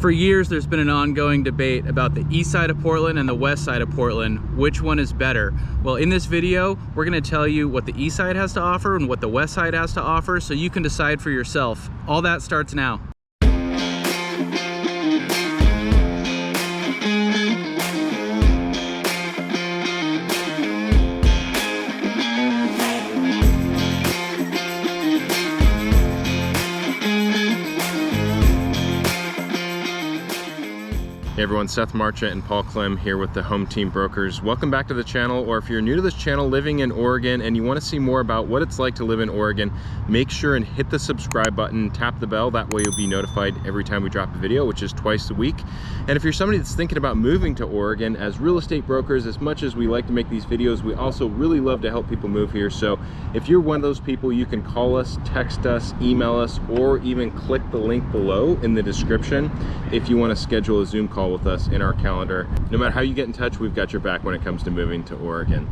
For years, there's been an ongoing debate about the east side of Portland and the west side of Portland. Which one is better? Well, in this video, we're gonna tell you what the east side has to offer and what the west side has to offer, so you can decide for yourself. All that starts now. Hey everyone, Seth Marchant and Paul Klim here with the Home Team Brokers. Welcome back to the channel, or if you're new to this channel living in Oregon and you want to see more about what it's like to live in Oregon, make sure and hit the subscribe button, tap the bell, that way you'll be notified every time we drop a video, which is twice a week. And if you're somebody that's thinking about moving to Oregon, as real estate brokers, as much as we like to make these videos, we also really love to help people move here. So if you're one of those people, you can call us, text us, email us, or even click the link below in the description if you want to schedule a Zoom call with us in our calendar. No matter how you get in touch, we've got your back when it comes to moving to Oregon.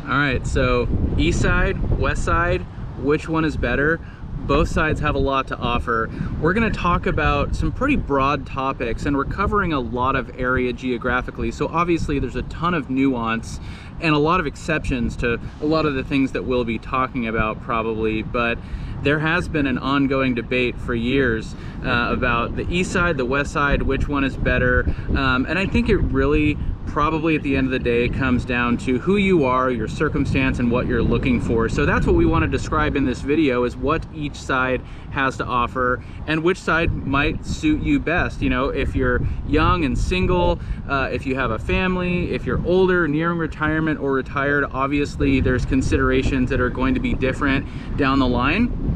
All right, so east side, west side, which one is better? Both sides have a lot to offer. We're going to talk about some pretty broad topics, and we're covering a lot of area geographically. So obviously there's a ton of nuance and a lot of exceptions to a lot of the things that we'll be talking about probably, but there has been an ongoing debate for years about the east side, the west side, which one is better. And I think it really probably at the end of the day comes down to who you are, your circumstance, and what you're looking for. So that's what we want to describe in this video, is what each side has to offer and which side might suit you best. You know, if you're young and single, if you have a family, if you're older, nearing retirement, or retired, obviously there's considerations that are going to be different down the line.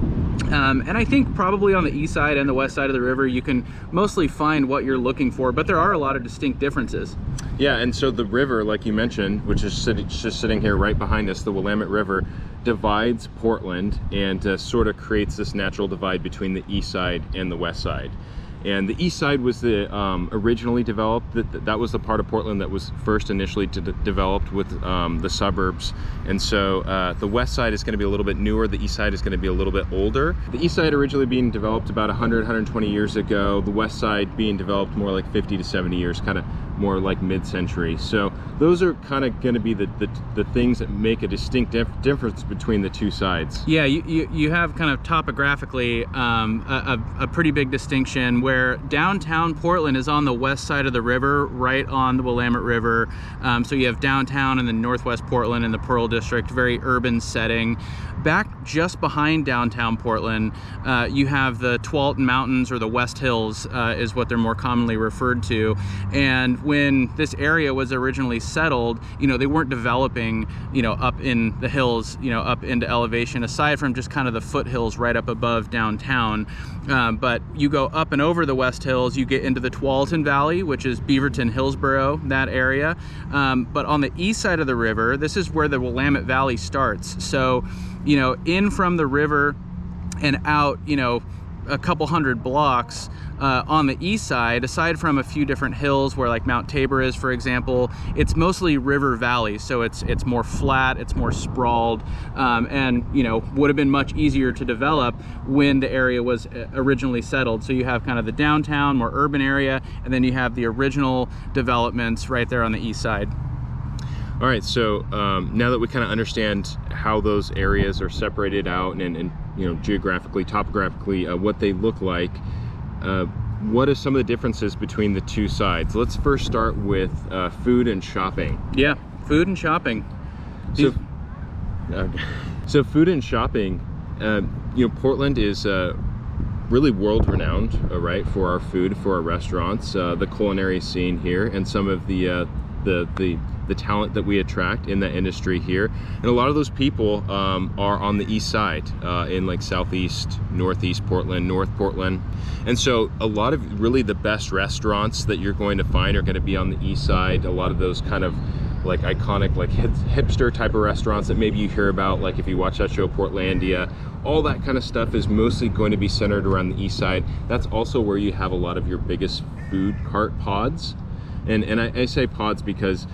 And I think probably on the east side and the west side of the river, you can mostly find what you're looking for, but there are a lot of distinct differences. Yeah, and so the river, like you mentioned, which is just sitting here right behind us, the Willamette River, divides Portland and sort of creates this natural divide between the east side and the west side. And the east side was the originally developed. That was the part of Portland that was first initially developed with the suburbs. And so the west side is going to be a little bit newer. The east side is going to be a little bit older. The east side originally being developed about 120 years ago. The west side being developed more like 50 to 70 years, kind of more like mid-century. So those are kind of going to be the things that make a distinct difference between the two sides. Yeah, you have kind of topographically a pretty big distinction, where downtown Portland is on the west side of the river, right on the Willamette River. So you have downtown and then northwest Portland in the Pearl District, very urban setting. Back just behind downtown Portland, you have the Tualatin Mountains, or the West Hills is what they're more commonly referred to. And when this area was originally settled, you know, they weren't developing, you know, up in the hills, you know, up into elevation, aside from just kind of the foothills right up above downtown. But you go up and over the West Hills, you get into the Tualatin Valley, which is Beaverton, Hillsboro, that area. But on the east side of the river, this is where the Willamette Valley starts. So, you know, in from the river and out, you know, a couple hundred blocks on the east side, aside from a few different hills where like Mount Tabor is, for example, it's mostly river valley. So it's more flat, it's more sprawled, and, you know, would have been much easier to develop when the area was originally settled. So you have kind of the downtown, more urban area, and then you have the original developments right there on the east side. All right, so now that we kind of understand how those areas are separated out and you know, geographically, topographically, what they look like, what are some of the differences between the two sides? Let's first start with food and shopping. Yeah, food and shopping. So food and shopping, you know, Portland is really world-renowned, right, for our food, for our restaurants, the culinary scene here, and some of the talent that we attract in the industry here. And a lot of those people are on the east side, in like southeast, northeast Portland, North Portland. And so a lot of really the best restaurants that you're going to find are going to be on the east side. A lot of those kind of like iconic, like hipster type of restaurants that maybe you hear about, like if you watch that show Portlandia, all that kind of stuff is mostly going to be centered around the east side. That's also where you have a lot of your biggest food cart pods. And I say pods because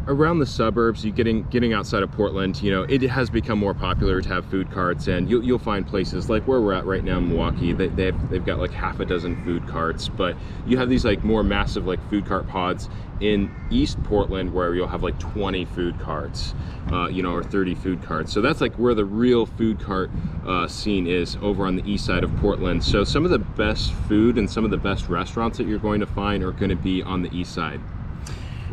around the suburbs, you getting outside of Portland, you know, it has become more popular to have food carts, and you'll find places like where we're at right now in Milwaukee. They've got like half a dozen food carts, but you have these like more massive like food cart pods in East Portland where you'll have like 20 food carts, you know, or 30 food carts. So that's like where the real food cart scene is, over on the east side of Portland. So some of the best food and some of the best restaurants that you're going to find are going to be on the east side.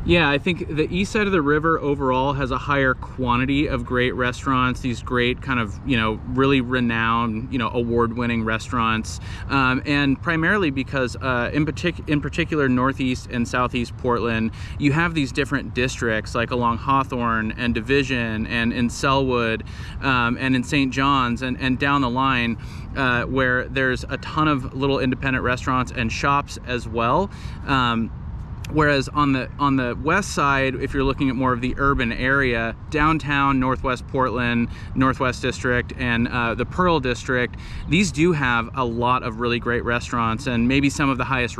Yeah, I think the east side of the river overall has a higher quantity of great restaurants, these great kind of, you know, really renowned, you know, award-winning restaurants, and primarily because in particular Northeast and Southeast Portland, you have these different districts like along Hawthorne and Division and in Selwood and in St. John's and down the line, where there's a ton of little independent restaurants and shops as well. Whereas on the west side, if you're looking at more of the urban area, downtown, Northwest Portland, Northwest District, and the Pearl District, these do have a lot of really great restaurants and maybe some of the highest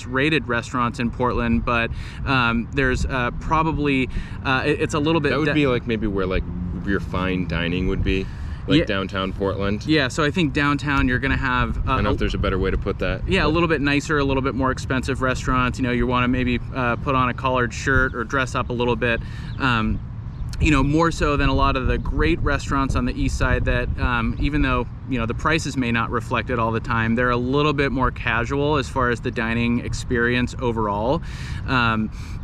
rated restaurants in Portland. But there's probably it's a little bit. That would be like maybe where like your fine dining would be. Like yeah, downtown Portland? Yeah, so I think downtown you're gonna have... I don't know if there's a better way to put that. Yeah, a little bit nicer, a little bit more expensive restaurants. You know, you wanna maybe put on a collared shirt or dress up a little bit. You know, more so than a lot of the great restaurants on the east side that even though, you know, the prices may not reflect it all the time, they're a little bit more casual as far as the dining experience overall.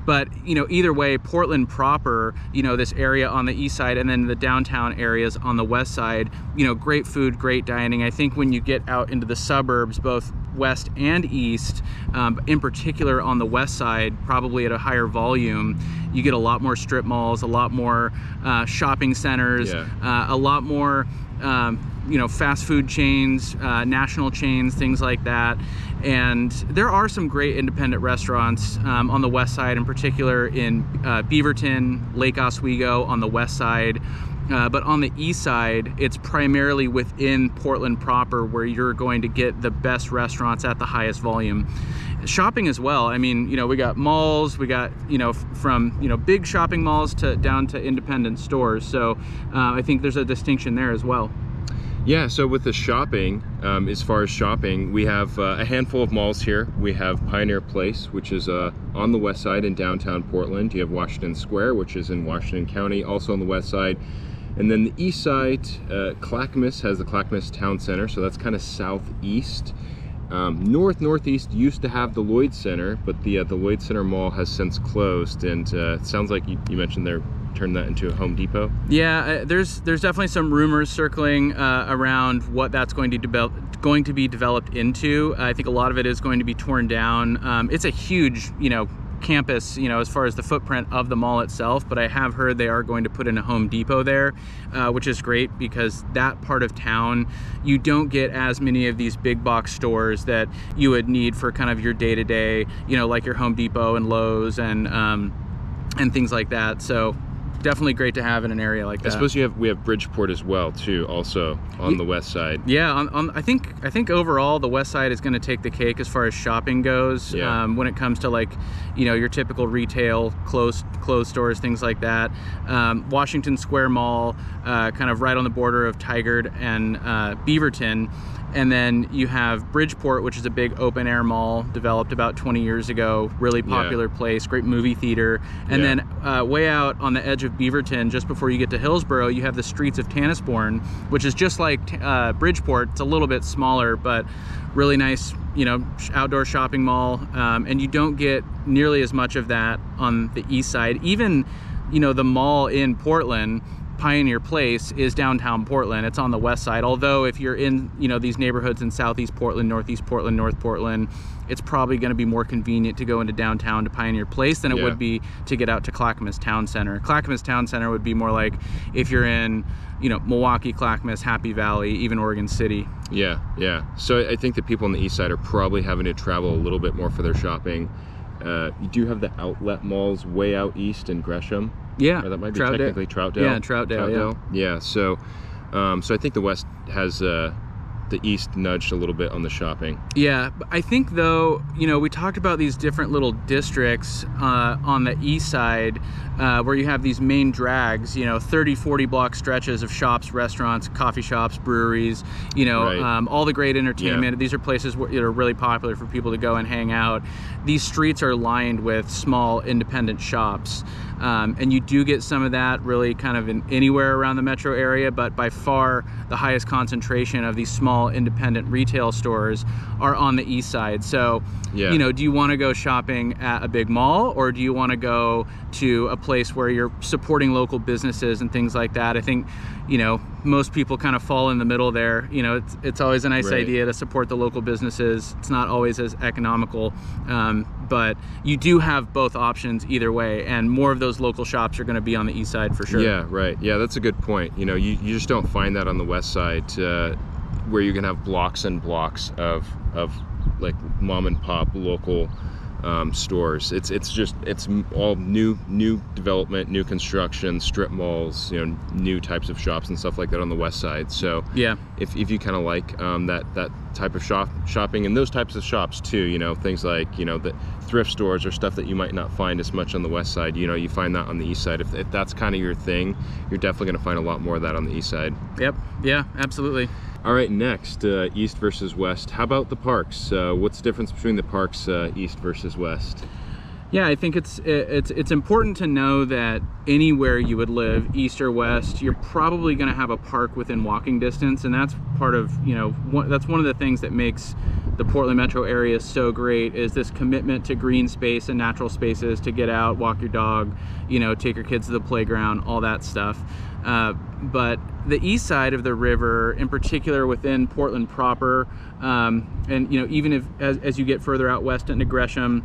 But, you know, either way, Portland proper, you know, this area on the east side and then the downtown areas on the west side, you know, great food, great dining. I think when you get out into the suburbs, both west and east, in particular on the west side, probably at a higher volume, you get a lot more strip malls, a lot more shopping centers, a lot more you know, fast food chains, national chains, things like that. And there are some great independent restaurants on the west side, in particular in Beaverton, Lake Oswego on the west side. But on the east side, it's primarily within Portland proper where you're going to get the best restaurants at the highest volume. Shopping as well. I mean, you know, we got malls, we got, you know, from, you know, big shopping malls to down to independent stores. So I think there's a distinction there as well. Yeah, so with the shopping, as far as shopping, we have a handful of malls here. We have Pioneer Place, which is on the west side in downtown Portland. You have Washington Square, which is in Washington County, also on the west side. And then the east side, Clackamas has the Clackamas Town Center, so that's kind of southeast. Northeast used to have the Lloyd Center, but the Lloyd Center Mall has since closed, and it sounds like you mentioned they're turn that into a Home Depot. Yeah, there's definitely some rumors circling around what that's going to be developed into. I think a lot of it is going to be torn down. It's a huge, you know, campus, you know, as far as the footprint of the mall itself, but I have heard they are going to put in a Home Depot there, which is great because that part of town, you don't get as many of these big box stores that you would need for kind of your day-to-day, you know, like your Home Depot and Lowe's and things like that. So definitely great to have in an area like that. I suppose we have Bridgeport as well too, also on the west side. Yeah, I think overall the west side is going to take the cake as far as shopping goes. Yeah. When it comes to, like, you know, your typical retail, clothes stores, things like that. Washington Square Mall, kind of right on the border of Tigard and Beaverton. And then you have Bridgeport, which is a big open air mall developed about 20 years ago, really popular place, great movie theater. And then way out on the edge of Beaverton, just before you get to Hillsborough, you have the Streets of Tannisbourne, which is just like Bridgeport. It's a little bit smaller, but really nice, you know, outdoor shopping mall. And you don't get nearly as much of that on the east side. Even, you know, the mall in Portland, Pioneer Place, is downtown Portland. It's on the west side. Although if you're in, you know, these neighborhoods in Southeast Portland, Northeast Portland, North Portland, it's probably going to be more convenient to go into downtown to Pioneer Place than it would be to get out to Clackamas Town Center. Clackamas Town Center would be more like if you're in, you know, Milwaukee, Clackamas, Happy Valley, even Oregon City. Yeah. So I think that people on the east side are probably having to travel a little bit more for their shopping. You do have the outlet malls way out east in Gresham. Yeah, or that might be technically Troutdale. Yeah, Troutdale. Yeah. So I think the West has the east nudged a little bit on the shopping. Yeah, I think though, you know, we talked about these different little districts on the east side where you have these main drags, you know, 30, 40 block stretches of shops, restaurants, coffee shops, breweries, you know, Right. all the great entertainment. Yeah. These are places that are really popular for people to go and hang out. These streets are lined with small independent shops. And you do get some of that really kind of in anywhere around the metro area, but by far the highest concentration of these small independent retail stores are on the east side. So, Yeah. you know, do you want to go shopping at a big mall, or do you want to go to a place where you're supporting local businesses and things like that? I think, you know, most people kind of fall in the middle there. You know, it's always a nice Right. idea to support the local businesses. It's not always as economical, but you do have both options either way, and more of those local shops are going to be on the east side for sure. Yeah, right. Yeah, that's a good point. You know, you just don't find that on the west side, where you can have blocks and blocks of like mom and pop local stores. It's all new development, new construction, strip malls, you know, new types of shops and stuff like that on the west side. So Yeah. if you kind of like that type of shopping and those types of shops too, you know, things like, you know, the thrift stores or stuff that you might not find as much on the west side, you know, you find that on the east side. If that's kind of your thing, you're definitely going to find a lot more of that on the east side. Yep. Yeah, absolutely. All right, next, east versus west. How about the parks? What's the difference between the parks east versus west? Yeah, I think it's important to know that anywhere you would live, east or west, you're probably going to have a park within walking distance, and that's part of, you know, that's one of the things that makes the Portland metro area so great, is this commitment to green space and natural spaces to get out, walk your dog, you know, take your kids to the playground, all that stuff. But the east side of the river, in particular within Portland proper, and, you know, even if as you get further out west into Gresham,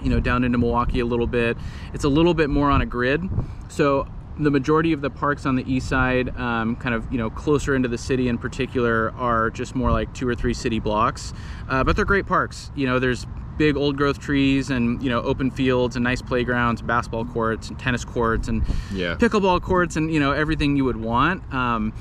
you know, down into Milwaukee a little bit, it's a little bit more on a grid. So the majority of the parks on the east side, kind of, you know, closer into the city in particular, are just more like 2 or 3 city blocks, but they're great parks. You know, there's big old growth trees and, you know, open fields and nice playgrounds, basketball courts and tennis courts and Yeah. pickleball courts and, you know, everything you would want. And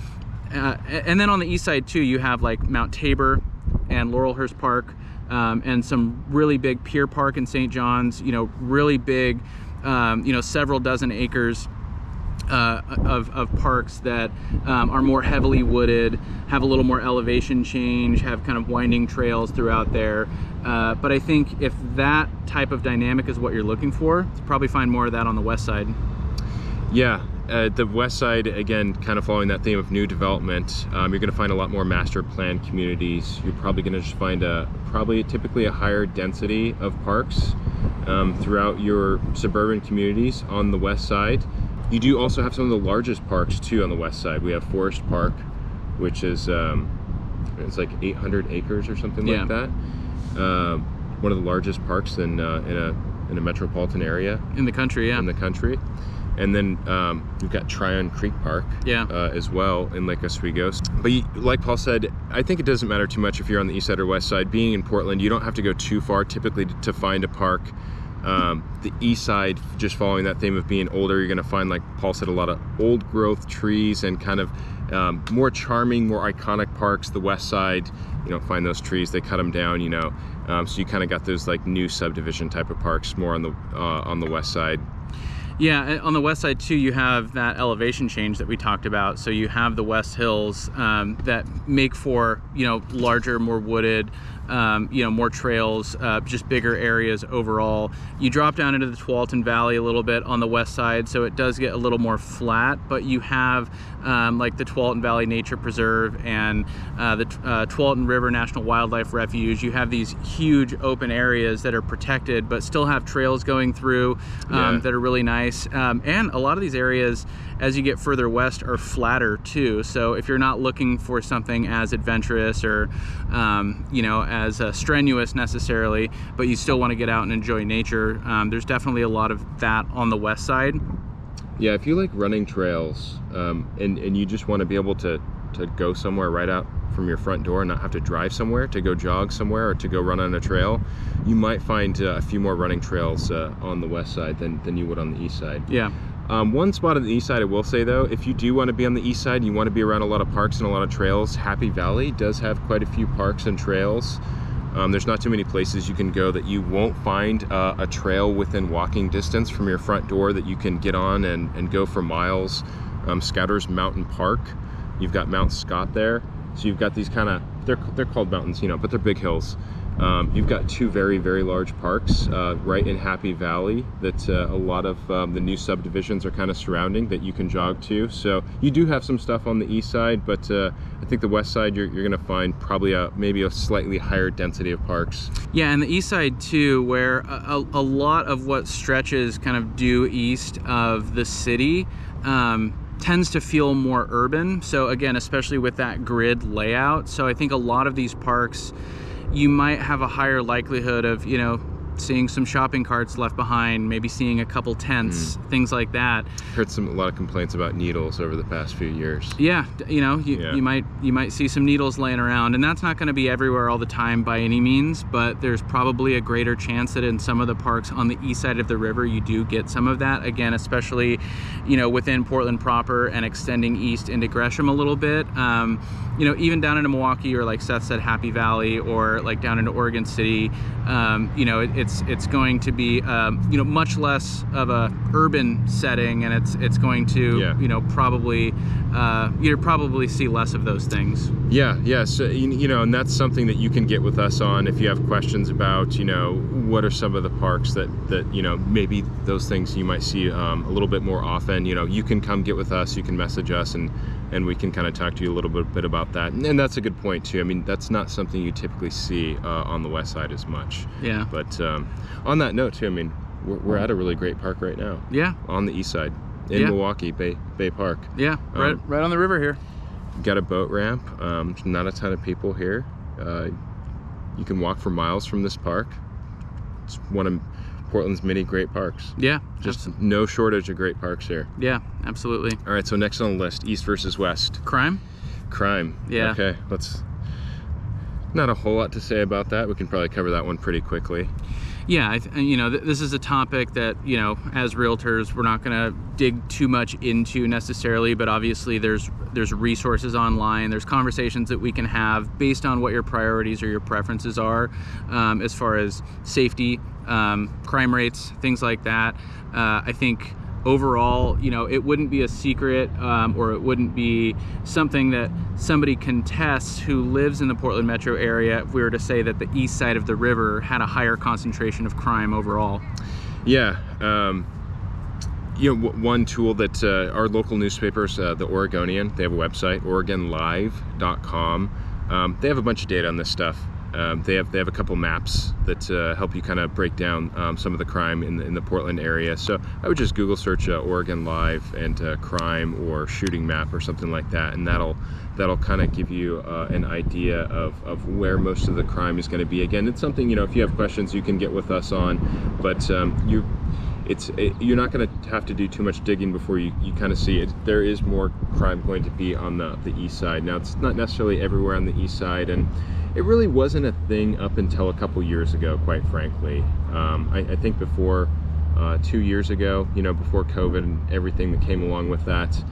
then on the east side too, you have like Mount Tabor and Laurelhurst Park, and some really big Pier Park in St. John's, you know, really big, you know, several dozen acres of parks that are more heavily wooded, have a little more elevation change, have kind of winding trails throughout there. But I think if that type of dynamic is what you're looking for, you probably find more of that on the west side. Yeah, the west side, again, kind of following that theme of new development, you're going to find a lot more master plan communities. You're probably going to just find typically a higher density of parks throughout your suburban communities on the west side. You do also have some of the largest parks too on the west side. We have Forest Park, which is it's like 800 acres or something like that. One of the largest parks in a metropolitan area In the country, yeah. in the country. And then you've got Tryon Creek Park as well in Lake Oswego. But like Paul said, I think it doesn't matter too much if you're on the east side or west side. Being in Portland, you don't have to go too far typically to find a park. The east side, just following that theme of being older, you're going to find, like Paul said, a lot of old growth trees and kind of more charming, more iconic parks. The west side, you don't find those trees, they cut them down, you know. So you kind of got those like new subdivision type of parks more on the west side. Yeah, on the west side too, you have that elevation change that we talked about. So you have the West Hills that make for, you know, larger, more wooded, you know, more trails, just bigger areas overall. You drop down into the Tualatin Valley a little bit on the west side, so it does get a little more flat, but you have like the Tualatin Valley Nature Preserve and the Tualatin River National Wildlife Refuge. You have these huge open areas that are protected, but still have trails going through that are really nice. And a lot of these areas, as you get further west, are flatter too. So if you're not looking for something as adventurous or, you know, as strenuous necessarily, but you still want to get out and enjoy nature, there's definitely a lot of that on the west side. Yeah, if you like running trails and you just want to be able to go somewhere right out from your front door and not have to drive somewhere to go jog somewhere or to go run on a trail, you might find a few more running trails on the west side than you would on the east side. Yeah. One spot on the east side, I will say though, if you do want to be on the east side, you want to be around a lot of parks and a lot of trails, Happy Valley does have quite a few parks and trails. There's not too many places you can go that you won't find a trail within walking distance from your front door that you can get on and go for miles. Scouters Mountain Park, you've got Mount Scott there. So you've got these kind of, they're called mountains, you know, but they're big hills. You've got two very, very large parks right in Happy Valley that a lot of the new subdivisions are kind of surrounding that you can jog to. So you do have some stuff on the east side, but I think the west side you're going to find probably maybe a slightly higher density of parks. Yeah, and the east side too, where a lot of what stretches kind of due east of the city tends to feel more urban. So again, especially with that grid layout. So I think a lot of these parks, you might have a higher likelihood of, you know, seeing some shopping carts left behind, maybe seeing a couple tents, things like that. Heard a lot of complaints about needles over the past few years. Yeah, you know, you might see some needles laying around, and that's not going to be everywhere all the time by any means, but there's probably a greater chance that in some of the parks on the east side of the river you do get some of that. Again, especially, you know, within Portland proper and extending east into Gresham a little bit. You know, even down into Milwaukee, or like Seth said, Happy Valley, or like down into Oregon City, you know, it's going to be you know, much less of a urban setting, and it's going to you know, probably you'll probably see less of those things. Yeah. So you know, and that's something that you can get with us on if you have questions about, you know, what are some of the parks that you know, maybe those things you might see a little bit more often. You know, you can come get with us, you can message us, and we can kind of talk to you a little bit about that. And that's a good point too. I mean, that's not something you typically see on the west side as much. Yeah. But on that note too, I mean, we're at a really great park right now. Yeah. On the east side in Milwaukee, Bay Park. Yeah, right on the river here. Got a boat ramp. Not a ton of people here. You can walk for miles from this park. It's one of Portland's many great parks. Yeah, just no shortage of great parks here. Yeah, absolutely. All right, so next on the list, east versus west. Crime. Yeah. Okay, not a whole lot to say about that. We can probably cover that one pretty quickly. Yeah, you know, this is a topic that, you know, as realtors, we're not going to dig too much into necessarily, but obviously there's resources online, there's conversations that we can have based on what your priorities or your preferences are, as far as safety, crime rates, things like that. I think overall, you know, it wouldn't be a secret, or it wouldn't be something that somebody contests who lives in the Portland metro area if we were to say that the east side of the river had a higher concentration of crime overall. Yeah. You know, one tool that our local newspapers, the Oregonian, they have a website, OregonLive.com. They have a bunch of data on this stuff. They have a couple maps that help you kind of break down some of the crime in the Portland area. So I would just Google search Oregon Live and crime or shooting map or something like that, and that'll kind of give you an idea of where most of the crime is going to be. Again, it's something, you know, if you have questions, you can get with us on, but you're not going to have to do too much digging before you kind of see it. There is more crime going to be on the east side. Now, it's not necessarily everywhere on the east side, and it really wasn't a thing up until a couple years ago, quite frankly. I think before 2 years ago, you know, before COVID and everything that came along with that,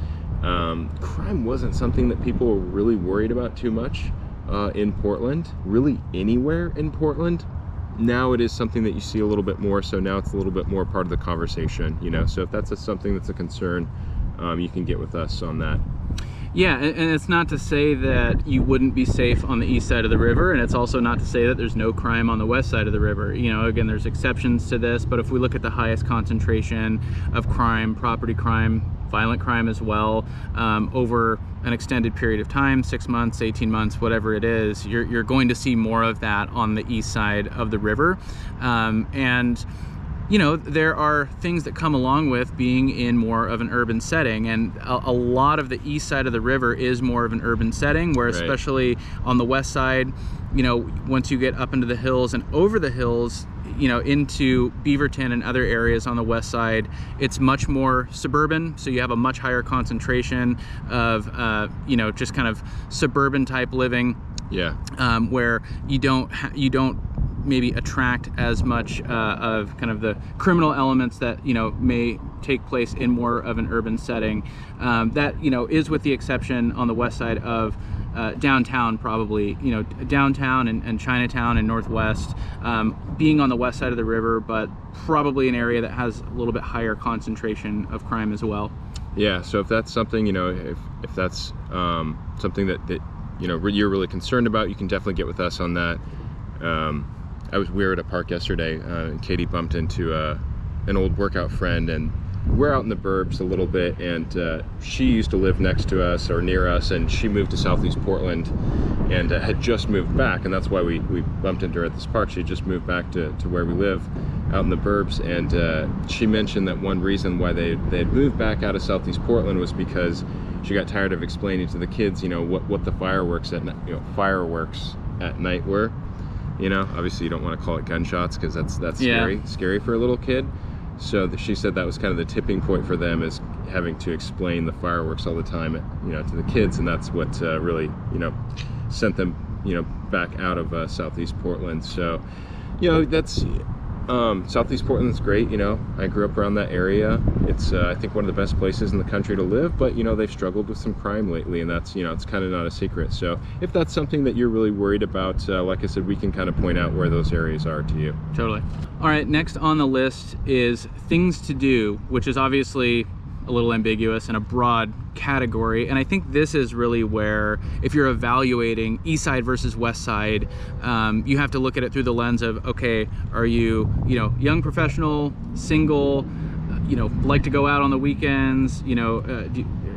crime wasn't something that people were really worried about too much in Portland, really anywhere in Portland. Now it is something that you see a little bit more, so now it's a little bit more part of the conversation, you know. So if that's something that's a concern, you can get with us on that. Yeah, and it's not to say that you wouldn't be safe on the east side of the river, and it's also not to say that there's no crime on the west side of the river. You know, again, there's exceptions to this, but if we look at the highest concentration of crime, property crime, violent crime as well, over an extended period of time, 6 months, 18 months, whatever it is, you're going to see more of that on the east side of the river. And you know, there are things that come along with being in more of an urban setting, and a lot of the east side of the river is more of an urban setting, where especially on the west side, you know, once you get up into the hills and over the hills, you know, into Beaverton and other areas on the west side, it's much more suburban, so you have a much higher concentration of you know, just kind of suburban type living. Yeah. Where you don't maybe attract as much of kind of the criminal elements that, you know, may take place in more of an urban setting. That, you know, is with the exception on the west side of downtown, probably, you know, downtown and Chinatown and Northwest, being on the west side of the river, but probably an area that has a little bit higher concentration of crime as well. Yeah, so if that's something, you know, if that's something that you know you're really concerned about, you can definitely get with us on that. We were at a park yesterday, and Katie bumped into an old workout friend, and we're out in the burbs a little bit, and she used to live next to us or near us, and she moved to Southeast Portland and had just moved back, and that's why we bumped into her at this park. She had just moved back to where we live out in the burbs, and she mentioned that one reason why they had moved back out of Southeast Portland was because she got tired of explaining to the kids, you know, what the fireworks at night were. You know, obviously you don't want to call it gunshots because that's scary for a little kid. So she said that was kind of the tipping point for them, is having to explain the fireworks all the time, you know, to the kids, and that's what really, you know, sent them, you know, back out of Southeast Portland. So, you know, that's Southeast Portland's great. You know, I grew up around that area. It's I think one of the best places in the country to live, but you know, they've struggled with some crime lately, and that's, you know, it's kind of not a secret. So if that's something that you're really worried about, like I said, we can kind of point out where those areas are to you. Totally. All right, next on the list is things to do, which is obviously a little ambiguous and a broad category, and I think this is really where, if you're evaluating Eastside versus Westside, you have to look at it through the lens of, okay, are you, you know, young professional, single, you know, like to go out on the weekends, you know,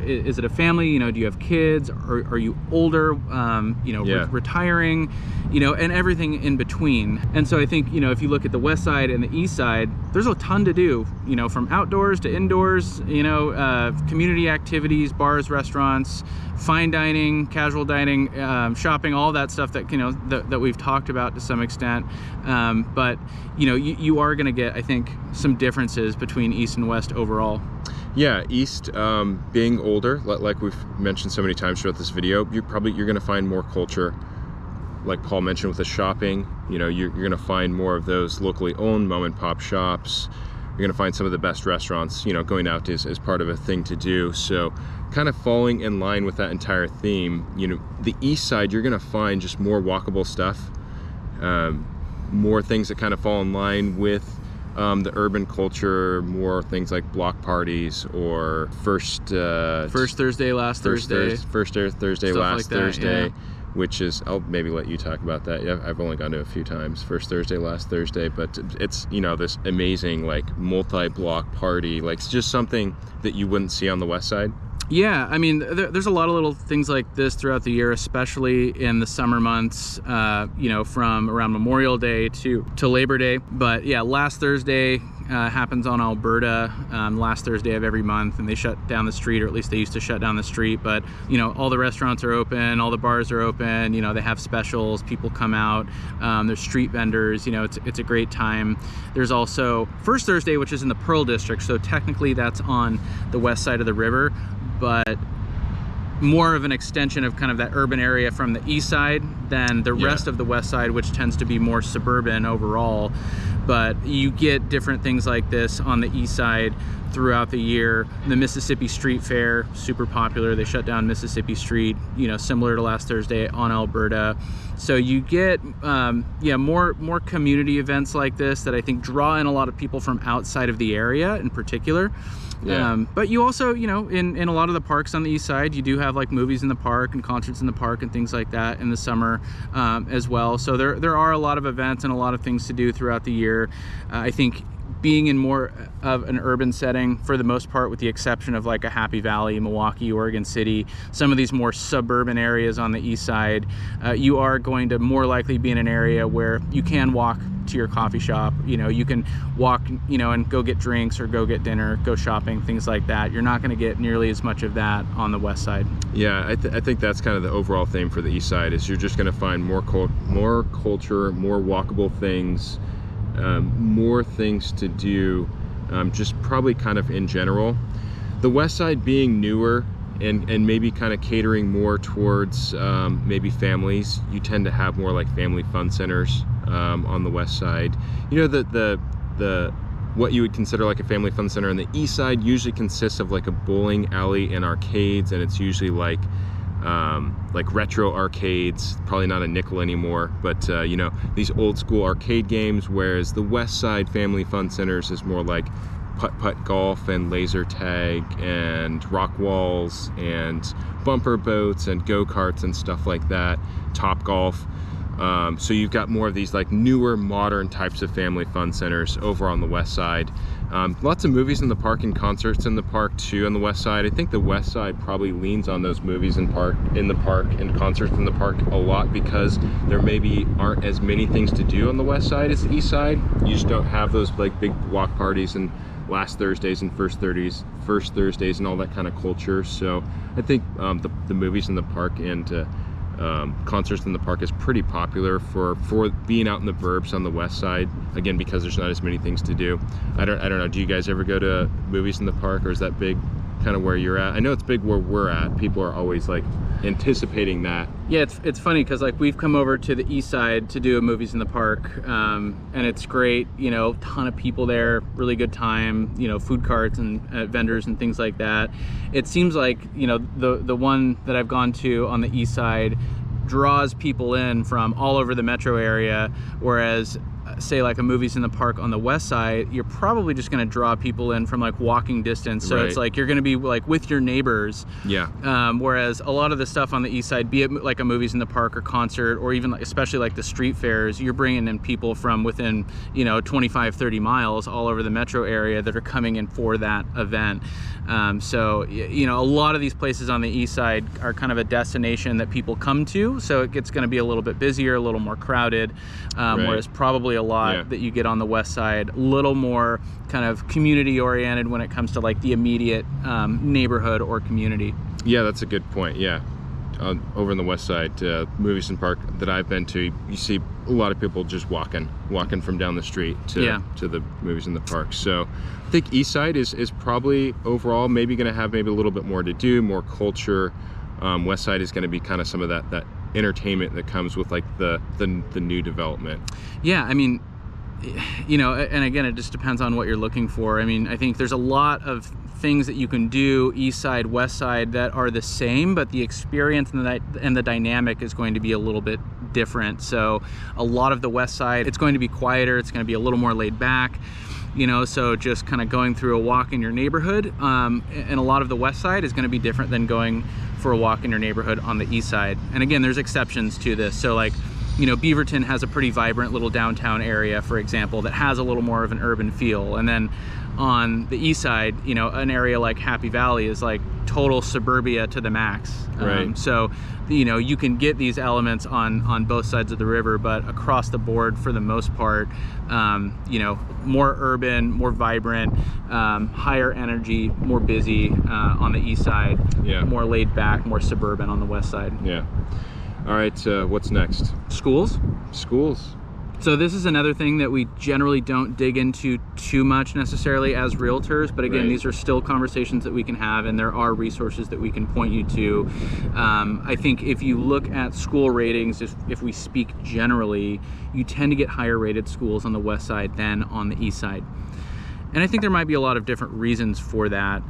is it a family, you know, do you have kids, or are you older, you know, retiring, you know, and everything in between. And so I think, you know, if you look at the west side and the east side, there's a ton to do, you know, from outdoors to indoors, you know, community activities, bars, restaurants, fine dining, casual dining, shopping, all that stuff that, you know, that we've talked about to some extent. But, you know, you are going to get, I think, some differences between east and west overall. Yeah, east, being older, like we've mentioned so many times throughout this video, you're going to find more culture. Like Paul mentioned with the shopping, you know, you're going to find more of those locally owned mom and pop shops. You're going to find some of the best restaurants, you know, going out is part of a thing to do. So kind of falling in line with that entire theme, you know, the east side, you're going to find just more walkable stuff, more things that kind of fall in line with the urban culture, more things like block parties or first Thursday, last Thursday, which is, I'll maybe let you talk about that. Yeah, I've only gone to a few times, first Thursday, last Thursday, but it's, you know, this amazing like multi-block party, like it's just something that you wouldn't see on the west side. Yeah, I mean, there's a lot of little things like this throughout the year, especially in the summer months, you know, from around Memorial Day to Labor Day. But yeah, last Thursday happens on Alberta, last Thursday of every month, and they shut down the street, or at least they used to shut down the street. But, you know, all the restaurants are open, all the bars are open, you know, they have specials, people come out, there's street vendors, you know, it's a great time. There's also First Thursday, which is in the Pearl District, so technically that's on the west side of the river, but more of an extension of kind of that urban area from the east side than the rest of the west side, which tends to be more suburban overall. But you get different things like this on the east side throughout the year. The Mississippi Street Fair, super popular. They shut down Mississippi Street, you know, similar to last Thursday on Alberta. So you get more community events like this that I think draw in a lot of people from outside of the area in particular. But you also, you know, in a lot of the parks on the east side, you do have like movies in the park and concerts in the park and things like that in the summer as well. So there are a lot of events and a lot of things to do throughout the year. I think being in more of an urban setting for the most part, with the exception of like a Happy Valley, Milwaukee, Oregon City, some of these more suburban areas on the east side, you are going to more likely be in an area where you can walk to your coffee shop, you know, you can walk, you know, and go get drinks or go get dinner, go shopping, things like that. You're not going to get nearly as much of that on the west side. Yeah, I think that's kind of the overall theme for the east side, is you're just going to find more culture, more walkable things, more things to do, just probably kind of in general. The west side being newer and maybe kind of catering more towards maybe families, you tend to have more like family fun centers, on the west side. You know, the what you would consider like a family fun center on the east side usually consists of like a bowling alley and arcades, and it's usually like retro arcades, probably not a nickel anymore, but you know, these old school arcade games, whereas the west side family fun centers is more like putt-putt golf and laser tag and rock walls and bumper boats and go-karts and stuff like that, top golf. So you've got more of these like newer modern types of family fun centers over on the west side. Lots of movies in the park and concerts in the park too on the west side. I think the west side probably leans on those movies in the park and concerts in the park a lot, because there maybe aren't as many things to do on the west side as the east side. You just don't have those like big block parties and last Thursdays and first Thursdays and all that kind of culture. So I think the movies in the park and concerts in the park is pretty popular for being out in the burbs on the west side, again because there's not as many things to do. I don't know, do you guys ever go to movies in the park, or is that big kind of where you're at? I know it's big where we're at. People are always like anticipating that. Yeah, it's funny because like we've come over to the east side to do movies in the park, and it's great, you know, ton of people there, really good time, you know, food carts and vendors and things like that. It seems like, you know, the one that I've gone to on the east side draws people in from all over the metro area, whereas say like a movies in the park on the west side, you're probably just going to draw people in from like walking distance. So it's like you're going to be like with your neighbors. Yeah. Whereas a lot of the stuff on the east side, be it like a movies in the park or concert, or even like, especially like the street fairs, you're bringing in people from within, you know, 25, 30 miles all over the metro area that are coming in for that event. So, you know, a lot of these places on the east side are kind of a destination that people come to. So it's going to be a little bit busier, a little more crowded, whereas probably a lot that you get on the west side, a little more kind of community oriented when it comes to like the immediate neighborhood or community. Yeah, that's a good point. Yeah. Over on the west side, movies and park that I've been to, you see a lot of people just walking from down the street to the movies in the park. So I think east side is probably overall maybe going to have maybe a little bit more to do, more culture. West side is going to be kind of some of that entertainment that comes with like the new development. Yeah, I mean, you know, and again, it just depends on what you're looking for. I mean, I think there's a lot of things that you can do east side, west side that are the same, but the experience and the dynamic is going to be a little bit different. So a lot of the west side, it's going to be quieter, it's going to be a little more laid back, you know, so just kind of going through a walk in your neighborhood, and a lot of the west side is going to be different than going for a walk in your neighborhood on the east side. And again, there's exceptions to this. So like, you know, Beaverton has a pretty vibrant little downtown area, for example, that has a little more of an urban feel. And then on the east side, you know, an area like Happy Valley is like total suburbia to the max. So, you know, you can get these elements on both sides of the river, but across the board, for the most part, you know, more urban, more vibrant, higher energy, more busy on the east side, more laid back, more suburban on the west side. Yeah. All right, what's next? Schools. Schools. So this is another thing that we generally don't dig into too much necessarily as realtors, but again, these are still conversations that we can have, and there are resources that we can point you to. I think if you look at school ratings, if we speak generally, you tend to get higher rated schools on the west side than on the east side. And I think there might be a lot of different reasons for that,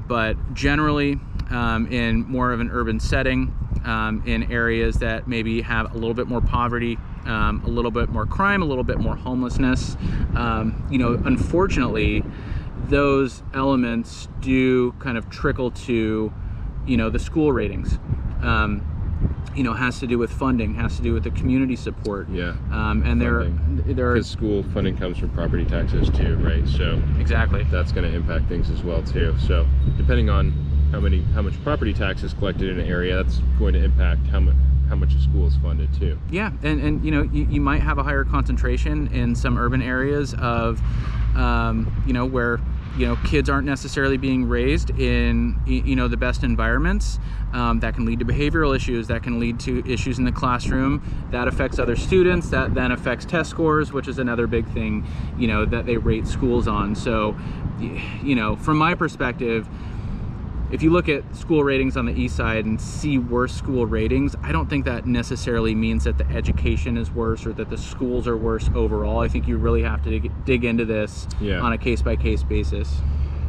but generally in more of an urban setting, in areas that maybe have a little bit more poverty, a little bit more crime, a little bit more homelessness, you know, unfortunately, those elements do kind of trickle to, you know, the school ratings. You know, has to do with funding, has to do with the community support. Yeah. And there are because school funding comes from property taxes too, right? So exactly, that's going to impact things as well too. So depending on how much property tax is collected in an area, that's going to impact how much a school is funded too. Yeah, and you know, you might have a higher concentration in some urban areas of, you know, where, you know, kids aren't necessarily being raised in, you know, the best environments. That can lead to behavioral issues, that can lead to issues in the classroom, that affects other students, that then affects test scores, which is another big thing, you know, that they rate schools on. So, you know, from my perspective, if you look at school ratings on the east side and see worse school ratings, I don't think that necessarily means that the education is worse or that the schools are worse overall. I think you really have to dig into this on a case-by-case basis.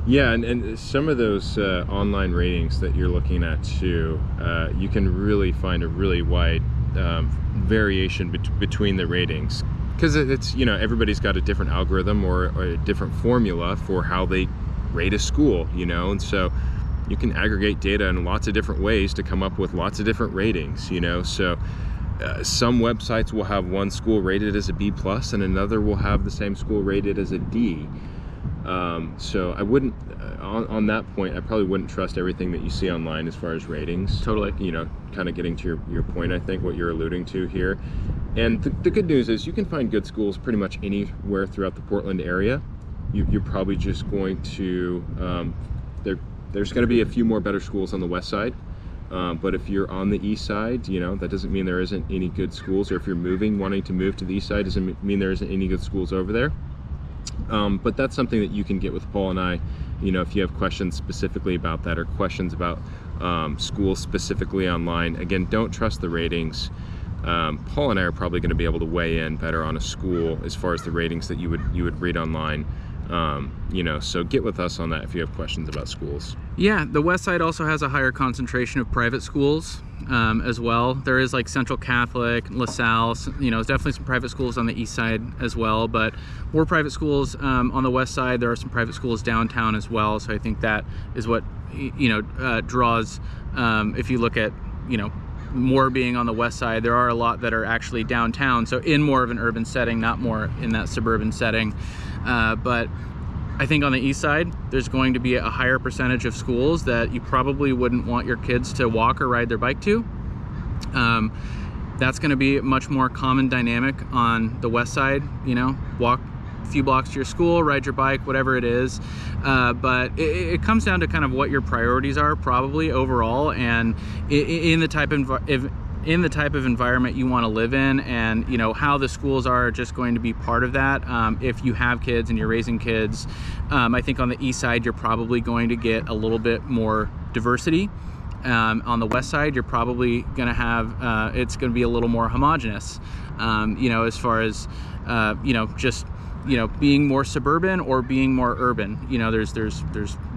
Yeah, and some of those online ratings that you're looking at too, you can really find a really wide variation between the ratings, because it's, you know, everybody's got a different algorithm or a different formula for how they rate a school, you know, and so you can aggregate data in lots of different ways to come up with lots of different ratings, you know. So some websites will have one school rated as a B+ and another will have the same school rated as a D. So I wouldn't, on that point, I probably wouldn't trust everything that you see online as far as ratings. Totally. You know, kind of getting to your point, I think, what you're alluding to here. And the good news is you can find good schools pretty much anywhere throughout the Portland area. You're probably just going to, there's going to be a few more better schools on the west side. But if you're on the east side, you know, that doesn't mean there isn't any good schools. Or if you're wanting to move to the east side, doesn't mean there isn't any good schools over there. But that's something that you can get with Paul and I, you know, if you have questions specifically about that or questions about schools specifically online. Again, don't trust the ratings. Paul and I are probably going to be able to weigh in better on a school as far as the ratings that you would read online. You know, so get with us on that if you have questions about schools. Yeah, the west side also has a higher concentration of private schools as well. There is like Central Catholic, LaSalle, you know, there's definitely some private schools on the east side as well, but more private schools on the west side. There are some private schools downtown as well, so I think that is what, you know, draws, if you look at, you know, more being on the west side, there are a lot that are actually downtown, so in more of an urban setting, not more in that suburban setting. But I think on the east side, there's going to be a higher percentage of schools that you probably wouldn't want your kids to walk or ride their bike to. That's going to be a much more common dynamic on the west side, you know, walk a few blocks to your school, ride your bike, whatever it is. But it comes down to kind of what your priorities are probably overall, and in the type of environment you want to live in, and you know how the schools are just going to be part of that. If you have kids and you're raising kids, I think on the east side you're probably going to get a little bit more diversity. On the west side you're probably going to have it's going to be a little more homogenous, you know, as far as you know, just, you know, being more suburban or being more urban. You know, there's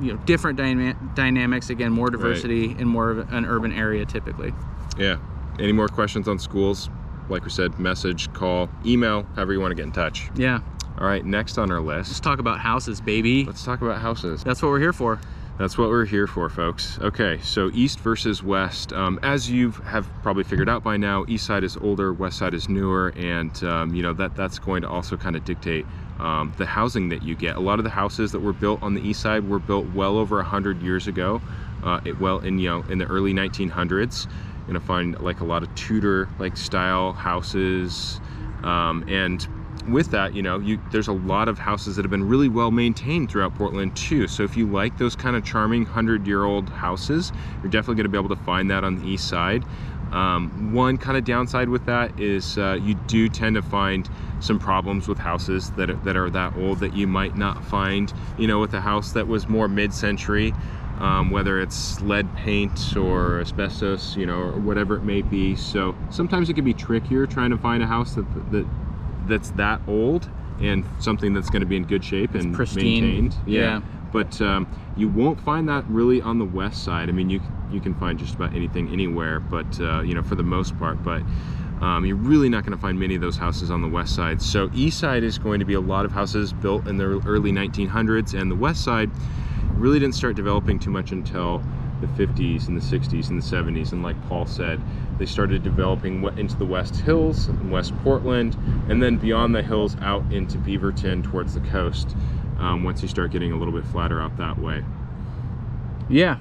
you know, different dynamics, again, more diversity in more of an urban area typically. Yeah. Any more questions on schools? Like we said, message, call, email, however you want to get in touch. Yeah. All right, next on our list. Let's talk about houses, baby. Let's talk about houses. That's what we're here for. That's what we're here for, folks. Okay, so east versus west. As you have probably figured out by now, east side is older, west side is newer, and you know, that's going to also kind of dictate the housing that you get. A lot of the houses that were built on the east side were built well over 100 years ago, in the early 1900s. You're gonna find like a lot of Tudor like style houses, and with that, you know, there's a lot of houses that have been really well maintained throughout Portland too. So if you like those kind of charming 100-year-old houses, you're definitely going to be able to find that on the east side. One kind of downside with that is you do tend to find some problems with houses that are that old that you might not find, you know, with a house that was more mid-century. Whether it's lead paint or asbestos, you know, or whatever it may be. So sometimes it can be trickier trying to find a house that's that old and something that's going to be in good shape and pristine, maintained. Yeah. But you won't find that really on the west side. I mean, you can find just about anything anywhere, but you know, for the most part. But you're really not going to find many of those houses on the west side. So east side is going to be a lot of houses built in the early 1900s, and the west side really didn't start developing too much until the 50s and the 60s and the 70s. And like Paul said, they started developing into the West Hills, West Portland, and then beyond the hills out into Beaverton towards the coast, once you start getting a little bit flatter out that way. Yeah,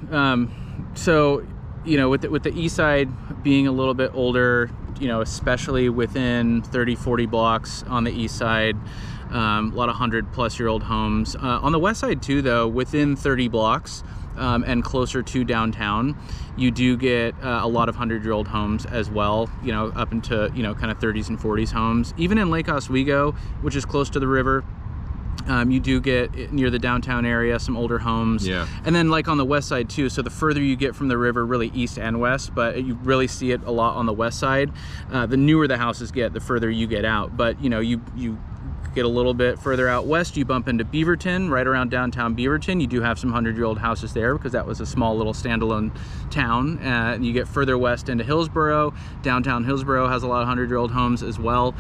so, you know, with the east side being a little bit older, you know, especially within 30-40 blocks on the east side, a lot of 100-plus-year-old homes. On the west side too, though, within 30 blocks and closer to downtown, you do get a lot of 100-year-old homes as well, you know, up into, you know, kind of 30s and 40s homes. Even in Lake Oswego, which is close to the river, You do get near the downtown area some older homes. Yeah. And then like on the west side too, so the further you get from the river, really east and west, but you really see it a lot on the west side. The newer the houses get, the further you get out. But you know, you get a little bit further out west, you bump into Beaverton, right around downtown Beaverton. You do have some 100-year-old houses there because that was a small little standalone town. And you get further west into Hillsboro. Downtown Hillsboro has a lot of 100-year-old homes as well.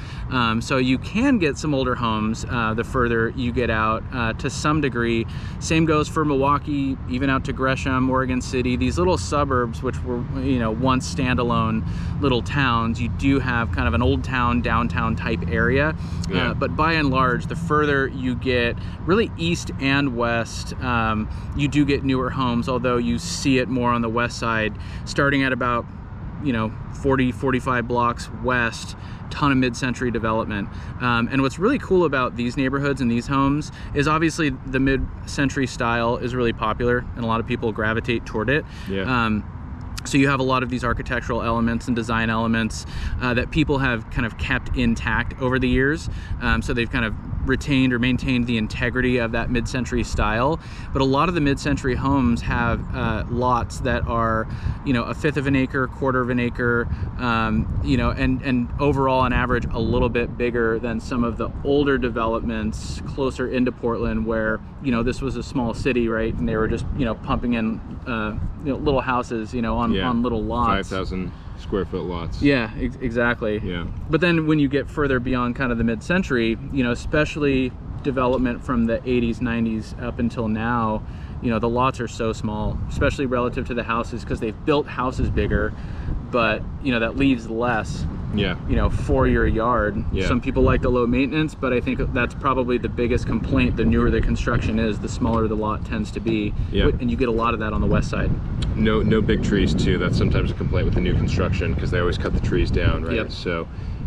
So you can get some older homes the further you get out to some degree. Same goes for Milwaukee, even out to Gresham, Oregon City. These little suburbs, which were, you know, once standalone little towns, you do have kind of an old town, downtown type area. Yeah. But by and large, the further you get really east and west, you do get newer homes, although you see it more on the west side, starting at about, you know, 40-45 blocks west. Ton of mid-century development. And what's really cool about these neighborhoods and these homes is obviously the mid-century style is really popular and a lot of people gravitate toward it. Yeah. So you have a lot of these architectural elements and design elements that people have kind of kept intact over the years. So they've kind of retained or maintained the integrity of that mid-century style. But a lot of the mid-century homes have lots that are, you know, 1/5 of an acre, 1/4 of an acre, you know, and overall on average a little bit bigger than some of the older developments closer into Portland where, you know, this was a small city, right? And they were just, you know, pumping in, you know, little houses, you know, on little lots. 5,000 square foot lots. Yeah, exactly. Yeah. But then when you get further beyond kind of the mid-century, you know, especially development from the 80s, 90s up until now, you know, the lots are so small, especially relative to the houses because they've built houses bigger, but, you know, that leaves less. Yeah. You know, for your yard. Yeah. Some people like the low maintenance, but I think that's probably the biggest complaint. The newer the construction is, the smaller the lot tends to be. Yeah. And you get a lot of that on the west side. No big trees too. That's sometimes a complaint with the new construction because they always cut the trees down, right? Yep. So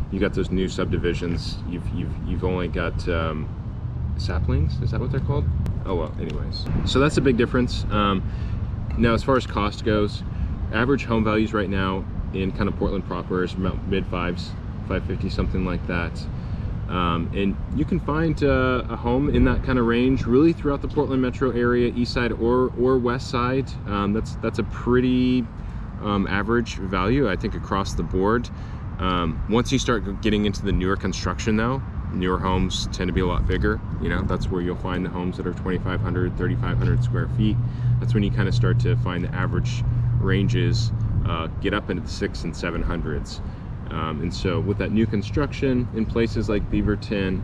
you got those new subdivisions. You've only got saplings. Is that what they're called? Oh well. Anyways, so that's a big difference. Now, as far as cost goes, average home values right now in kind of Portland proper is about mid-5s, 550, something like that. And you can find a home in that kind of range really throughout the Portland metro area, east side or west side. That's a pretty average value, I think, across the board. Once you start getting into the newer construction though, newer homes tend to be a lot bigger. You know, that's where you'll find the homes that are 2,500, 3,500 square feet. That's when you kind of start to find the average ranges get up into the 600s and 700s. And so with that new construction in places like Beaverton,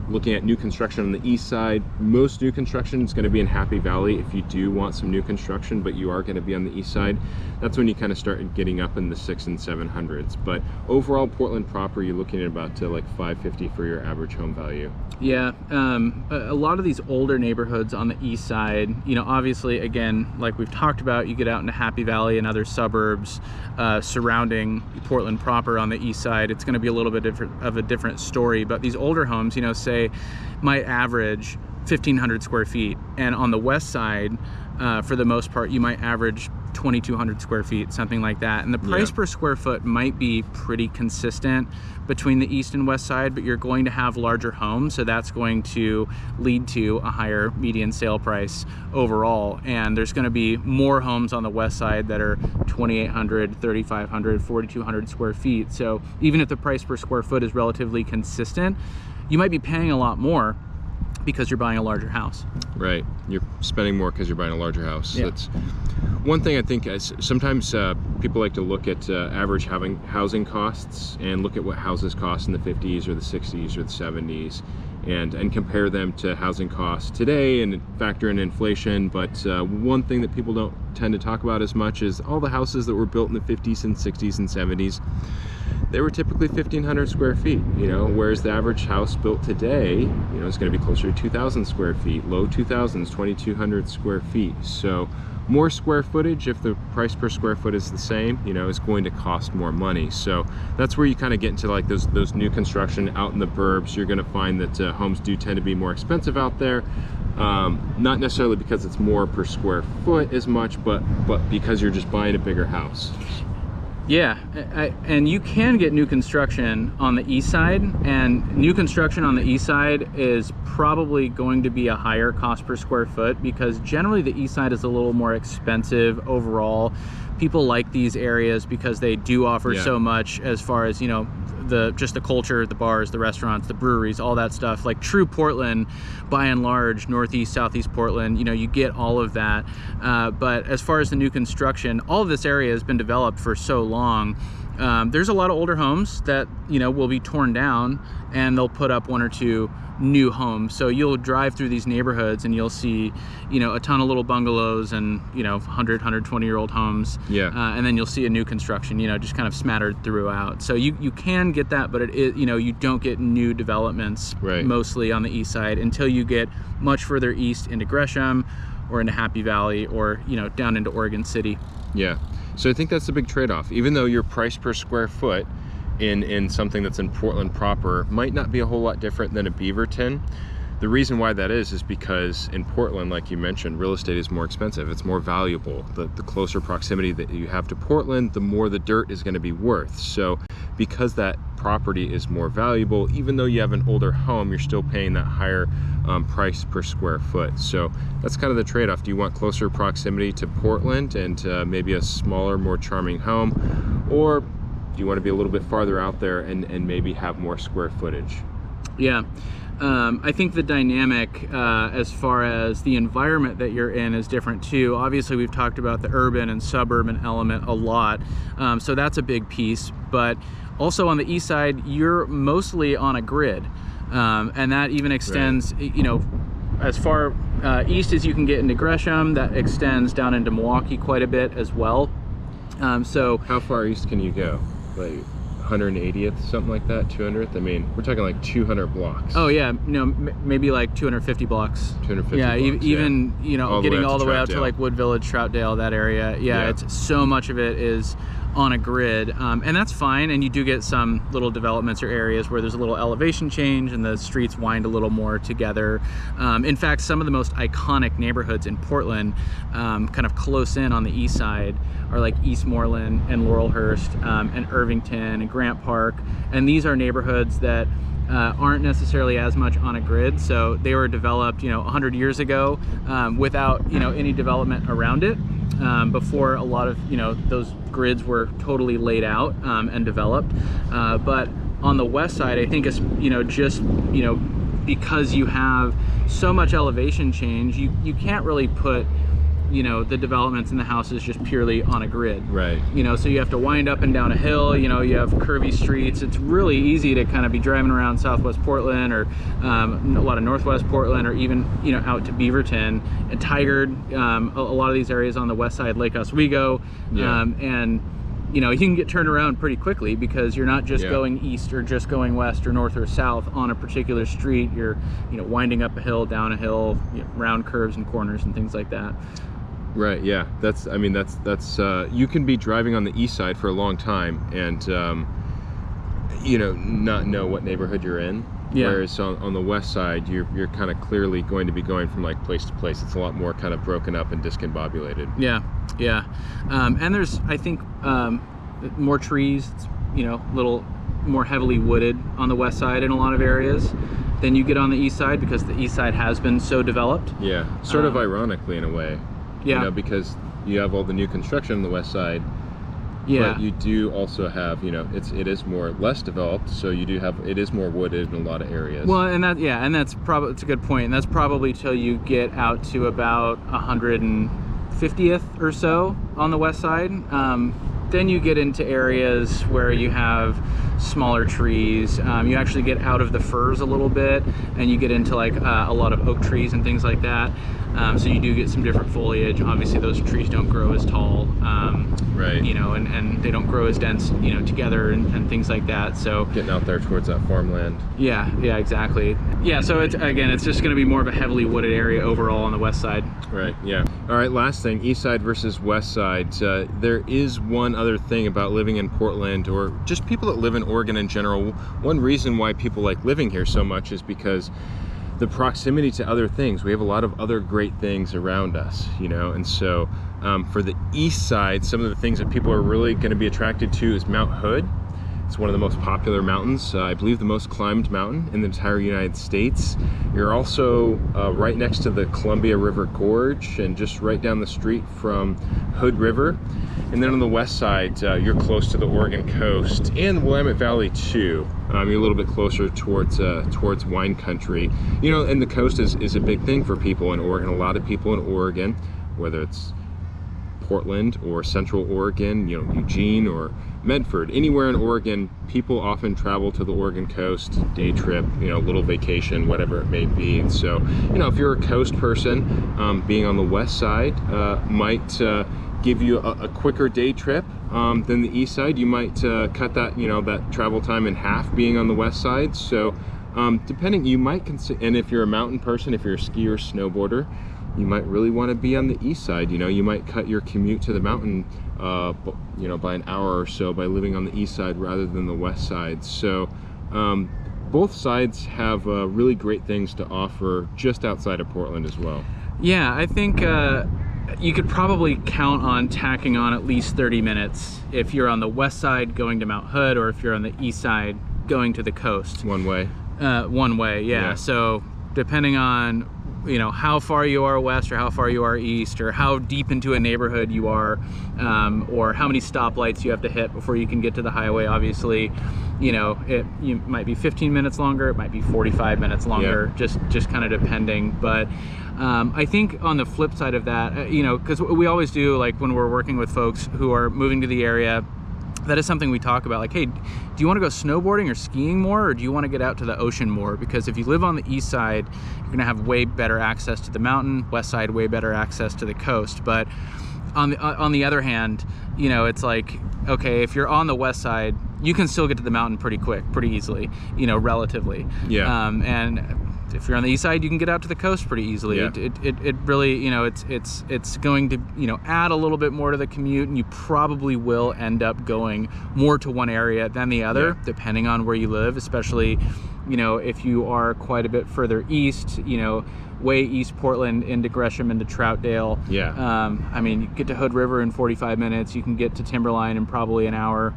looking at new construction on the east side, most new construction is going to be in Happy Valley. If you do want some new construction, but you are going to be on the east side, that's when you kind of start getting up in the 600s and 700s. But overall, Portland proper, you're looking at about like 550 for your average home value. Yeah, a lot of these older neighborhoods on the east side, you know, obviously, again, like we've talked about, you get out into Happy Valley and other suburbs surrounding Portland proper on the east side, it's going to be a little bit of a different story. But these older homes, you know, say might average 1,500 square feet, and on the west side, for the most part, you might average 2,200 square feet, something like that. And the price per square foot might be pretty consistent between the east and west side, but you're going to have larger homes, so that's going to lead to a higher median sale price overall. And there's going to be more homes on the west side that are 2,800, 3,500, 4,200 square feet. So even if the price per square foot is relatively consistent, you might be paying a lot more because you're buying a larger house. Right, you're spending more because you're buying a larger house. Yeah. That's one thing I think sometimes people like to look at average housing costs and look at what houses cost in the 50s or the 60s or the 70s and compare them to housing costs today and factor in inflation. But one thing that people don't tend to talk about as much is all the houses that were built in the 50s and 60s and 70s. They were typically 1,500 square feet, you know, whereas the average house built today, you know, is going to be closer to 2,000 square feet, low 2,000s, 2,200 square feet. So more square footage, if the price per square foot is the same, you know, is going to cost more money. So that's where you kind of get into like those new construction out in the burbs. You're going to find that homes do tend to be more expensive out there. Not necessarily because it's more per square foot as much, but because you're just buying a bigger house. Yeah, and you can get new construction on the east side, and new construction on the east side is probably going to be a higher cost per square foot, because generally the east side is a little more expensive overall. People like these areas because they do offer so much, as far as, you know, just the culture, the bars, the restaurants, the breweries, all that stuff. Like true Portland, by and large, northeast, southeast Portland, you know, you get all of that. But as far as the new construction, all of this area has been developed for so long. There's a lot of older homes that, you know, will be torn down, and they'll put up one or two new homes. So you'll drive through these neighborhoods and you'll see, you know, a ton of little bungalows and, you know, 120-year-old homes. And then you'll see a new construction, you know, just kind of smattered throughout. So you can get that, but it is, you know, you don't get new developments mostly on the east side until you get much further east into Gresham or into Happy Valley, or, you know, down into Oregon City. Yeah. So I think that's the big trade-off. Even though your price per square foot in something that's in Portland proper might not be a whole lot different than a Beaverton, the reason why that is because in Portland, like you mentioned, real estate is more expensive. It's more valuable. The closer proximity that you have to Portland, the more the dirt is going to be worth. So because that property is more valuable, even though you have an older home, you're still paying that higher price per square foot. So that's kind of the trade-off. Do you want closer proximity to Portland and maybe a smaller, more charming home, or do you want to be a little bit farther out there and maybe have more square footage? Yeah. I think the dynamic as far as the environment that you're in is different too. Obviously, we've talked about the urban and suburban element a lot, so that's a big piece. But also on the east side, you're mostly on a grid, and that even extends, you know, as far east as you can get into Gresham. That extends down into Milwaukee quite a bit as well. So how far east can you go? Like 180th, something like that, 200th? I mean, we're talking like 200 blocks. Oh yeah, no, maybe like 250 blocks. 250 yeah, blocks, even, you know, getting all the way out to like Wood Village, Troutdale, that area. Yeah, it's so much of it is on a grid, and that's fine. And you do get some little developments or areas where there's a little elevation change and the streets wind a little more together. In fact, some of the most iconic neighborhoods in Portland, kind of close in on the east side, are like Eastmoreland and Laurelhurst, and Irvington and Grant Park. And these are neighborhoods that aren't necessarily as much on a grid. So they were developed, you know, 100 years ago, without, you know, any development around it, before a lot of, you know, those grids were totally laid out and developed. But on the west side, I think it's, you know, just, you know, because you have so much elevation change, you can't really put, you know, the developments in the houses just purely on a grid. Right. You know, so you have to wind up and down a hill, you know, you have curvy streets. It's really easy to kind of be driving around Southwest Portland, or a lot of Northwest Portland, or even, you know, out to Beaverton and Tigard, a lot of these areas on the west side, Lake Oswego. And, you know, you can get turned around pretty quickly because you're not just going east or just going west or north or south on a particular street. You're, you know, winding up a hill, down a hill, you know, round curves and corners and things like that. Right, yeah, that's, I mean, that's you can be driving on the east side for a long time and, you know, not know what neighborhood you're in. Whereas on the west side, you're kind of clearly going to be going from like place to place. It's a lot more kind of broken up and discombobulated. Yeah. And there's, I think, more trees, you know, a little more heavily wooded on the west side in a lot of areas than you get on the east side, because the east side has been so developed. Yeah, sort of ironically in a way. You know, because you have all the new construction on the west side, but you do also have, you know, it is more less developed, so you do have, it is more wooded in a lot of areas. Well, and that, and that's probably, it's a good point, and that's probably till you get out to about 150th or so on the west side. Then you get into areas where you have smaller trees. You actually get out of the firs a little bit, and you get into like a lot of oak trees and things like that. So you do get some different foliage. Obviously those trees don't grow as tall, right, you know, and they don't grow as dense, you know, together and things like that. So getting out there towards that farmland. Yeah, exactly. Yeah, so it's, again, it's just going to be more of a heavily wooded area overall on the west side. Right, yeah. All right, last thing, east side versus west side. There is one other thing about living in Portland, or just people that live in Oregon in general. One reason why people like living here so much is because the proximity to other things. We have a lot of other great things around us, you know, and so for the east side, some of the things that people are really going to be attracted to is Mount Hood. It's one of the most popular mountains, I believe the most climbed mountain in the entire United States. You're also right next to the Columbia River Gorge and just right down the street from Hood River. And then on the west side, you're close to the Oregon coast and the Willamette Valley too. You're a little bit closer towards wine country. You know, and the coast is a big thing for people in Oregon. A lot of people in Oregon, whether it's Portland or Central Oregon, you know, Eugene or Medford, anywhere in Oregon, people often travel to the Oregon coast, day trip, you know, little vacation, whatever it may be. And so, you know, if you're a coast person, being on the west side might give you a quicker day trip than the east side. You might cut that, you know, that travel time in half being on the west side. So depending, you might consider, and if you're a mountain person, if you're a skier, snowboarder, you might really want to be on the east side. You know, you might cut your commute to the mountain, you know, by an hour or so by living on the east side rather than the west side. So both sides have really great things to offer just outside of Portland as well. Yeah, I think you could probably count on tacking on at least 30 minutes if you're on the west side going to Mount Hood, or if you're on the east side going to the coast. One way. One way, yeah. So depending on, you know, how far you are west or how far you are east, or how deep into a neighborhood you are, or how many stoplights you have to hit before you can get to the highway. Obviously, you know, you might be 15 minutes longer, it might be 45 minutes longer, yeah. just kind of depending. But I think on the flip side of that, you know, because we always do, like when we're working with folks who are moving to the area, that is something we talk about, like, hey, do you want to go snowboarding or skiing more, or do you want to get out to the ocean more? Because if you live on the east side, you're going to have way better access to the mountain, west side, way better access to the coast. But on the other hand, you know, it's like, okay, if you're on the west side, you can still get to the mountain pretty quick, pretty easily, you know, relatively. Yeah. And if you're on the east side, you can get out to the coast pretty easily. Yeah. It really, you know, it's going to, you know, add a little bit more to the commute, and you probably will end up going more to one area than the other, yeah. depending on where you live, especially, you know, if you are quite a bit further east, you know, way east Portland into Gresham, into Troutdale. Yeah. I mean, you get to Hood River in 45 minutes, you can get to Timberline in probably an hour.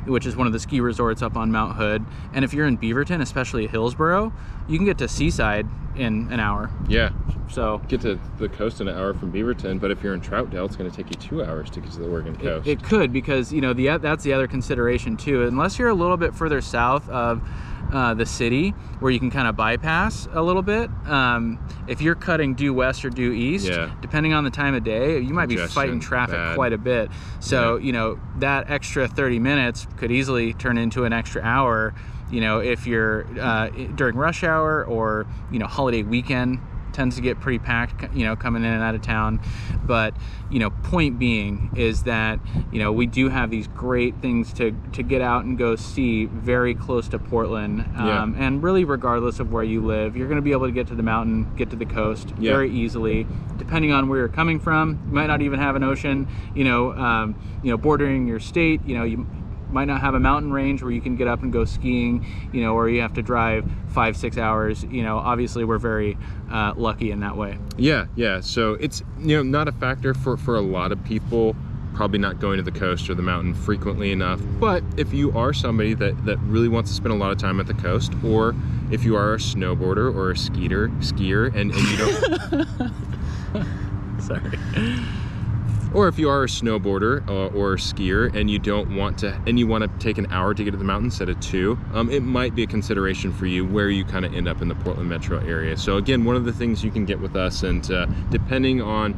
Which is one of the ski resorts up on Mount Hood. And if you're in Beaverton, especially Hillsboro, you can get to Seaside in an hour. Yeah. So get to the coast in an hour from Beaverton, but if you're in Troutdale, it's going to take you 2 hours to get to the Oregon coast. It could, because, you know, that's the other consideration too. Unless you're a little bit further south of the city, where you can kind of bypass a little bit. If you're cutting due west or due east, yeah. depending on the time of day, you might be fighting traffic quite a bit. So, yeah. you know, that extra 30 minutes could easily turn into an extra hour, you know, if you're during rush hour, or, you know, holiday weekend tends to get pretty packed, you know, coming in and out of town. But, you know, point being is that, you know, we do have these great things to get out and go see very close to Portland. Yeah. And really, regardless of where you live, you're going to be able to get to the mountain, get to the coast yeah. very easily. Depending on where you're coming from, you might not even have an ocean, you know, bordering your state. You know, you might not have a mountain range where you can get up and go skiing, you know, or you have to drive 5-6 hours. You know, obviously we're very lucky in that way. Yeah, yeah. So it's, you know, not a factor for a lot of people, probably not going to the coast or the mountain frequently enough. But if you are somebody that really wants to spend a lot of time at the coast, or if you are a snowboarder or a skier and you don't sorry. Or if you are a snowboarder or a skier and you don't want to, and you want to take an hour to get to the mountain instead of 2, it might be a consideration for you where you kind of end up in the Portland metro area. So again, one of the things you can get with us, and depending on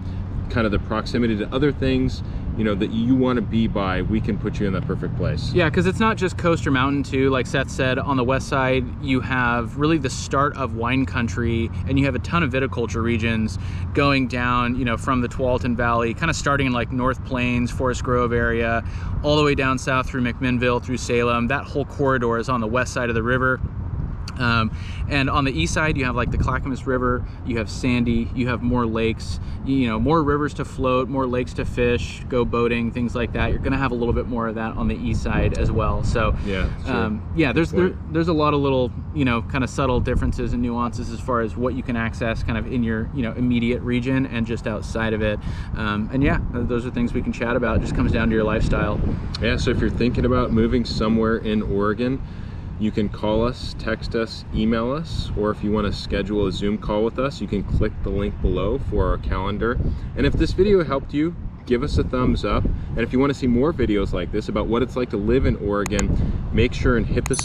kind of the proximity to other things, you know, that you want to be by, we can put you in that perfect place. Yeah, because it's not just coast or mountain too. Like Seth said, on the west side, you have really the start of wine country, and you have a ton of viticulture regions going down, you know, from the Tualatin Valley, kind of starting in like North Plains, Forest Grove area, all the way down south through McMinnville, through Salem. That whole corridor is on the west side of the river. And on the east side, you have like the Clackamas River, you have Sandy, you have more lakes, you know, more rivers to float, more lakes to fish, go boating, things like that. You're gonna have a little bit more of that on the east side as well. So yeah, sure. Yeah, there's a lot of little, you know, kind of subtle differences and nuances as far as what you can access kind of in your, you know, immediate region and just outside of it. And yeah, those are things we can chat about. It just comes down to your lifestyle. Yeah, so if you're thinking about moving somewhere in Oregon, you can call us, text us, email us, or if you want to schedule a Zoom call with us, you can click the link below for our calendar. And if this video helped you, give us a thumbs up. And if you want to see more videos like this about what it's like to live in Oregon, make sure and hit the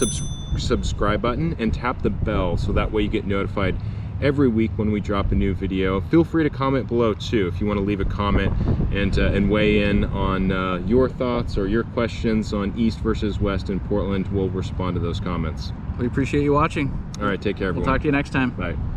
subscribe button and tap the bell so that way you get notified every week when we drop a new video. Feel free to comment below too if you want to leave a comment and weigh in on your thoughts or your questions on East versus West in Portland. We'll respond to those comments. We appreciate you watching. All right, take care, everyone. We'll talk to you next time. Bye.